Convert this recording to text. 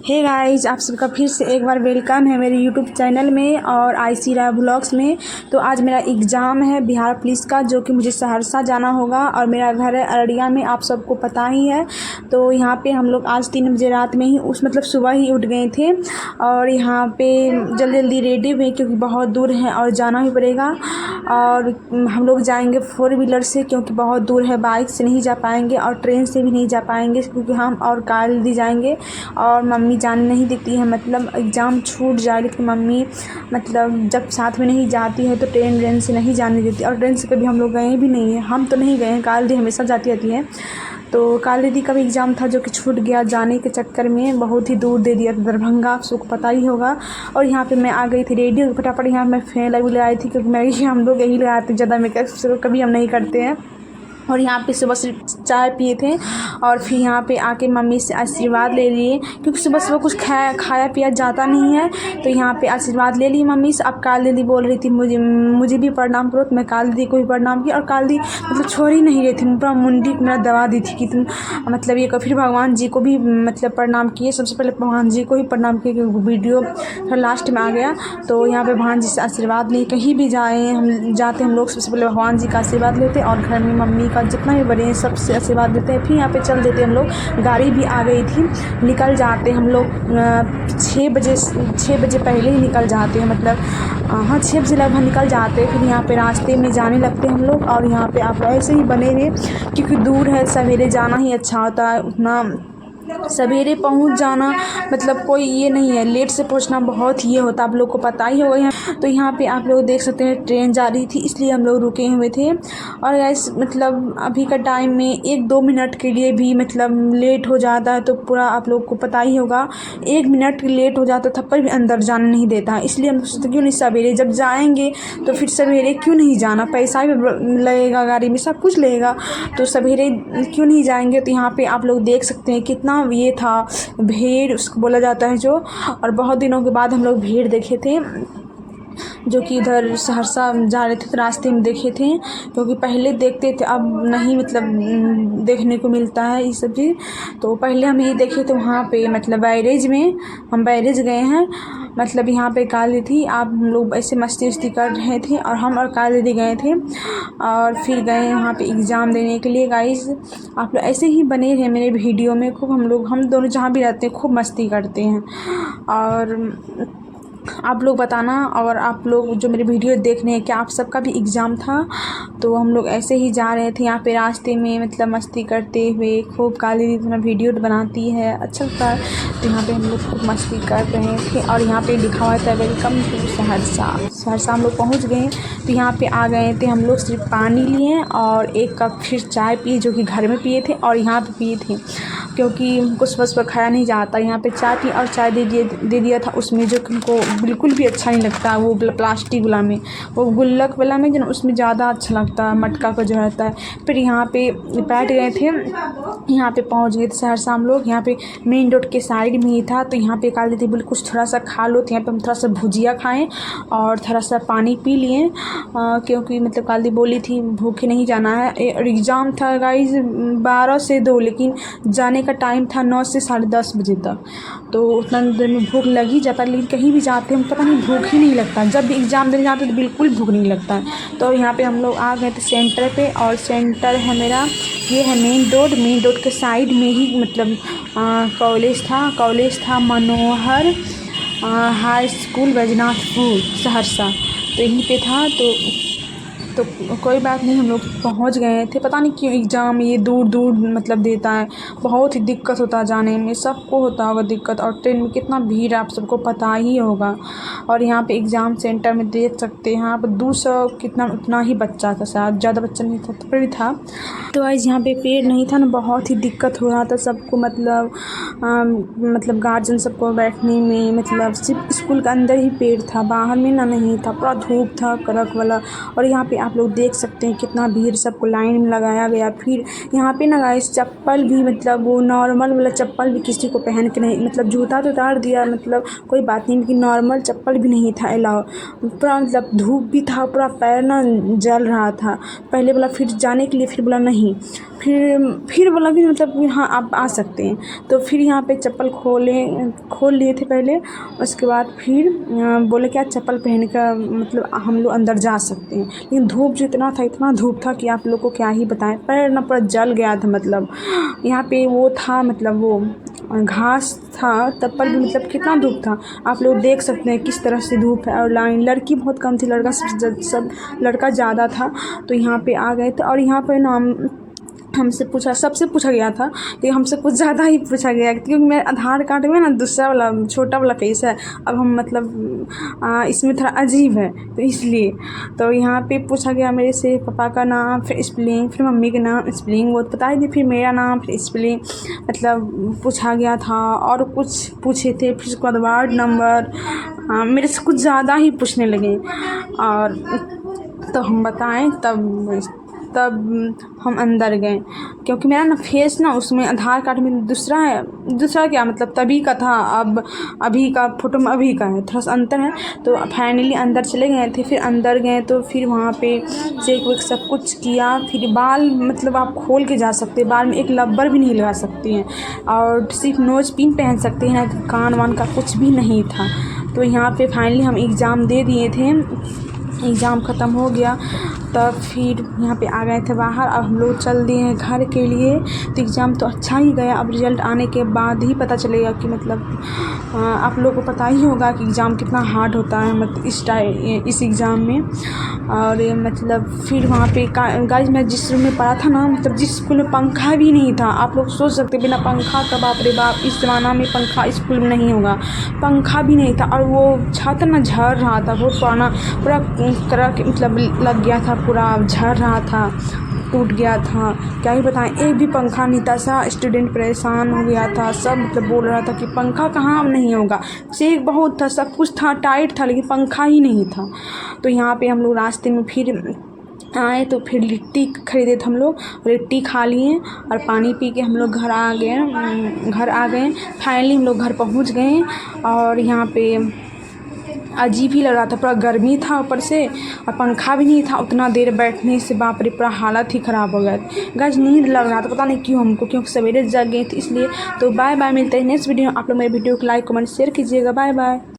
Hey guys, आप सबका फिर से एक बार वेलकम है मेरे यूट्यूब चैनल में और आईसी राय ब्लॉग्स में। तो आज मेरा एग्ज़ाम है बिहार पुलिस का, जो कि मुझे सहरसा जाना होगा और मेरा घर है अररिया में, आप सबको पता ही है। तो यहाँ पे हम लोग आज 3 बजे रात में ही मतलब सुबह ही उठ गए थे और यहाँ पे जल्दी जल्दी रेडी हुए क्योंकि बहुत दूर है और जाना भी पड़ेगा। और हम लोग जाएंगे 4 व्हीलर से क्योंकि बहुत दूर है, बाइक से नहीं जा पाएंगे और ट्रेन से भी नहीं जा पाएंगे क्योंकि हम और कार जल्दी जाएंगे और मम्मी जाने नहीं देती है। मतलब एग्ज़ाम छूट जाए लेकिन मम्मी मतलब जब साथ में नहीं जाती है तो ट्रेन से नहीं जाने देती। और ट्रेन से कभी हम लोग गए भी नहीं हैं, हम तो नहीं गए हैं, काल दी हमेशा जाती रहती है। तो काल दीदी का भी एग्ज़ाम था जो कि छूट गया जाने के चक्कर में, बहुत ही दूर दे दिया था, दरभंगा, आपको पता ही होगा। और यहाँ पे मैं आ गई थी रेडी फटाफट, यहाँ मैं फेल भी लगाई थी क्योंकि मैं हम लोग यही लगाते ज़्यादा मेकअप कभी हम नहीं करते हैं। और यहाँ पे सुबह सिर्फ चाय पिए थे और फिर यहाँ पे आके मम्मी से आशीर्वाद ले लिए क्योंकि सुबह सुबह कुछ खाया पिया जाता नहीं है। तो यहाँ पे आशीर्वाद ले ली मम्मी से। अब काल दीदी बोल रही थी मुझे भी प्रणाम करो, तो मैं काल दीदी को भी प्रणाम किया। और काल दी मतलब छोड़ ही नहीं रही थी, पूरा मुंडी को मेरा दबा दी थी कि तुम मतलब ये। फिर भगवान जी को भी मतलब प्रणाम किए, सबसे पहले भगवान जी को ही प्रणाम किए क्योंकि वीडियो थोड़ा लास्ट में आ गया। तो यहाँ पे भगवान जी से आशीर्वाद लिए, कहीं भी जाते हम लोग सबसे पहले भगवान जी का आशीर्वाद लेते और घर में मम्मी जितना भी बड़े हैं सबसे आशीर्वाद देते हैं। फिर यहाँ पे चल देते हम लोग, गाड़ी भी आ गई थी, निकल जाते हम लोग 6 बजे पहले ही निकल जाते हैं, मतलब हाँ 6 बजे लगभग निकल जाते हैं। फिर यहाँ पे रास्ते में जाने लगते हम लोग और यहाँ पे आप ऐसे ही बने रहे क्योंकि दूर है, सवेरे जाना ही अच्छा होता है। उतना सवेरे पहुंच जाना मतलब कोई ये नहीं है, लेट से पहुंचना बहुत ये होता है, आप लोग को पता ही होगा। यहाँ तो यहाँ पे आप लोग देख सकते हैं ट्रेन जा रही थी इसलिए हम लोग रुके हुए थे। और गैस मतलब अभी का टाइम में 1-2 मिनट के लिए भी मतलब लेट हो जाता है तो पूरा आप लोग को पता ही होगा, 1 मिनट लेट हो जाता था पर भी अंदर जाने नहीं देता है। इसलिए हम सोचते क्यों नहीं सवेरे जब जाएंगे तो फिर सवेरे क्यों नहीं जाना, पैसा भी लगेगा, गाड़ी में सब कुछ लगेगा, तो सवेरे क्यों नहीं जाएंगे। तो यहाँ पे आप लोग देख सकते हैं कितना ये था भीड़, उसको बोला जाता है जो। और बहुत दिनों के बाद हम लोग भीड़ देखे थे जो कि इधर सहरसा जा रहे थे तो रास्ते में देखे थे, क्योंकि पहले देखते थे अब नहीं मतलब देखने को मिलता है ये सब चीज़। तो पहले हम ये देखे थे वहाँ पे मतलब बैरेज में, हम बैरेज गए हैं। मतलब यहाँ पे काल दीदी थी, आप लोग ऐसे मस्ती कर रहे थे और हम और काल दीदी गए थे और फिर गए वहाँ पे एग्ज़ाम देने के लिए। गाइस आप लोग ऐसे ही बने रहे मेरे वीडियो में, खूब हम दोनों जहाँ भी रहते हैं खूब मस्ती करते हैं। और आप लोग बताना, और आप लोग जो मेरे वीडियो देख रहे हैं क्या आप सबका भी एग्ज़ाम था। तो हम लोग ऐसे ही जा रहे थे यहाँ पे रास्ते में मतलब मस्ती करते हुए, खूब काली दीदी अपना वीडियो बनाती है, अच्छा लगता है। तो यहाँ पे हम लोग खूब मस्ती कर रहे थे और यहाँ पे लिखा हुआ था वेलकम टू सहरसा हम लोग पहुँच गए। तो यहाँ पे आ गए थे हम लोग, सिर्फ पानी लिए और 1 कप फिर चाय पिए जो कि घर में पिए थे और यहाँ पे पिए थे क्योंकि हमको सुबह खाया नहीं जाता। यहाँ पे चाय पी और चाय दे दिया था उसमें जो कि हमको बिल्कुल भी अच्छा नहीं लगता, वो प्लास्टिक वाला में, वो गुल्लक वाला में जो उसमें ज़्यादा अच्छा लगता है, मटका का जो रहता है। फिर यहाँ पे बैठ गए थे, यहाँ पे पहुँच गए थे सहरसा हम लोग। यहाँ पे मेन रोड के साइड में ही था तो यहाँ पे काल दीदी बोले कुछ थोड़ा सा खा लो, तो यहाँ पे हम थोड़ा सा भुजिया खाएँ और थोड़ा सा पानी पी लिए क्योंकि मतलब काल दीदी बोली थी भूखे नहीं जाना है। एग्ज़ाम था गाइस 12 से 2, लेकिन जाने का टाइम था 9 से 10:30 बजे तक, तो उतना देर में भूख लग ही जाता। लेकिन कहीं भी जाते हैं पता नहीं भूख ही नहीं लगता, जब भी एग्ज़ाम देने जाते तो बिल्कुल भूख नहीं लगता है। तो यहाँ पे हम लोग आ गए थे सेंटर पे और सेंटर है मेरा, ये है मेन रोड के साइड में ही मतलब कॉलेज था मनोहर हाई स्कूल बैजनाथपुर सहरसा, तो यहीं पे था। तो कोई बात नहीं, हम लोग पहुंच गए थे। पता नहीं क्यों एग्ज़ाम ये दूर मतलब देता है, बहुत ही दिक्कत होता है जाने में, सबको होता होगा दिक्कत। और ट्रेन में कितना भीड़ है आप सबको पता ही होगा। और यहाँ पे एग्ज़ाम सेंटर में देख सकते हैं यहाँ पर 200 कितना उतना ही बच्चा था, शायद ज़्यादा बच्चा नहीं था तो भी था। तो आज यहाँ पे पेड़ नहीं था ना, बहुत ही दिक्कत हो रहा था सबको, मतलब गार्जियन सबको बैठने में, मतलब सिर्फ स्कूल के अंदर ही पेड़ था, बाहर में ना नहीं था, पूरा धूप था कड़क वाला। और यहाँ पे आप लोग देख सकते हैं कितना भीड़, सबको लाइन में लगाया गया। फिर यहाँ पे ना गाइस चप्पल भी मतलब वो नॉर्मल वाला चप्पल भी किसी को पहन के नहीं, मतलब जूता तो उतार दिया मतलब कोई बात नहीं, लेकिन नॉर्मल चप्पल भी नहीं था अलाउ। पूरा मतलब धूप भी था, पूरा पैर ना जल रहा था पहले बोला, फिर जाने के लिए फिर बोला नहीं। फिर बोला कि मतलब हाँ आप आ सकते हैं। तो फिर यहाँ पे चप्पल खोल लिए थे पहले, उसके बाद फिर बोले कि आज चप्पल पहन कर मतलब हम लोग अंदर जा सकते हैं। लेकिन धूप जो इतना धूप था कि आप लोग को क्या ही बताएं, पैर ना पूरा जल गया था। मतलब यहाँ पे वो था, मतलब वो घास था तब पर भी मतलब कितना धूप था, आप लोग देख सकते हैं किस तरह से धूप है। और लाइन लड़की बहुत कम थी, लड़का ज़्यादा था। तो यहाँ पे आ गए थे और यहाँ पे ना सबसे पूछा गया था कि हमसे कुछ ज़्यादा ही पूछा गया, क्योंकि मेरे आधार कार्ड में ना दूसरा वाला छोटा वाला फेस है। अब हम मतलब इसमें थोड़ा अजीब है, तो इसलिए तो यहाँ पे पूछा गया मेरे से पापा का नाम, फिर स्पेलिंग, फिर मम्मी के नाम स्पेलिंग वो बता दी, फिर मेरा नाम, फिर स्पेलिंग मतलब पूछा गया था। और कुछ पूछे थे, फिर उसके बाद वार्ड नंबर, मेरे से कुछ ज़्यादा ही पूछने लगे। और तो हम बताएं तब हम अंदर गए, क्योंकि मेरा ना फेस ना उसमें आधार कार्ड में दूसरा क्या मतलब तभी का था, अब अभी का फ़ोटो में अभी का है, थोड़ा सा अंतर है। तो फाइनली अंदर चले गए थे। फिर अंदर गए तो फिर वहाँ पे चेक वेक सब कुछ किया। फिर बाल मतलब आप खोल के जा सकते हैं, बाल में एक लब्बर भी नहीं लगा सकती हैं, और सिर्फ नोज पिन पहन सकते हैं, कान वान का कुछ भी नहीं था। तो यहाँ पे फाइनली हम एग्ज़ाम दे दिए थे, एग्ज़ाम ख़त्म हो गया। तब फिर यहाँ पे आ गए थे बाहर। अब हम लोग चल दिए हैं घर के लिए। तो एग्ज़ाम तो अच्छा ही गया। अब रिज़ल्ट आने के बाद ही पता चलेगा कि मतलब आप लोगों को पता ही होगा कि एग्ज़ाम कितना हार्ड होता है मतलब इस एग्ज़ाम में। और मतलब फिर वहाँ पे गाइस मैं जिस रूम में पढ़ा था ना, मतलब जिस स्कूल में पंखा भी नहीं था, आप लोग सोच सकते बिना पंखा का, बाप रे बाप, इस ज़माना में पंखा स्कूल में नहीं होगा, पंखा भी नहीं था। और वो छत ना झड़ रहा था, बहुत पुराना, पूरा करक मतलब लग गया था, पूरा झड़ रहा था, टूट गया था। क्या ही बताएं, एक भी पंखा नहीं था। सारा स्टूडेंट परेशान हो गया था, सब मतलब बोल रहा था कि पंखा कहाँ अब नहीं होगा। चेक बहुत था, सब कुछ था, टाइट था, लेकिन पंखा ही नहीं था। तो यहाँ पे हम लोग रास्ते में फिर आए तो फिर लिट्टी खरीदे थे, हम लोग लिट्टी खा लिए और पानी पी के हम लोग घर आ गए। फाइनली हम लोग घर पहुँच गए। और यहाँ पे अजीब ही लग रहा था, पूरा गर्मी था ऊपर से, और पंखा भी नहीं था। उतना देर बैठने से बाप रे पूरा हालत ही ख़राब हो गया। गाइस नींद लग रहा था, पता नहीं क्यों हमको, क्योंकि सवेरे जग गए थे इसलिए। तो बाय बाय, मिलते हैं नेक्स्ट वीडियो। आप लोग मेरे वीडियो को लाइक कमेंट शेयर कीजिएगा। Bye bye.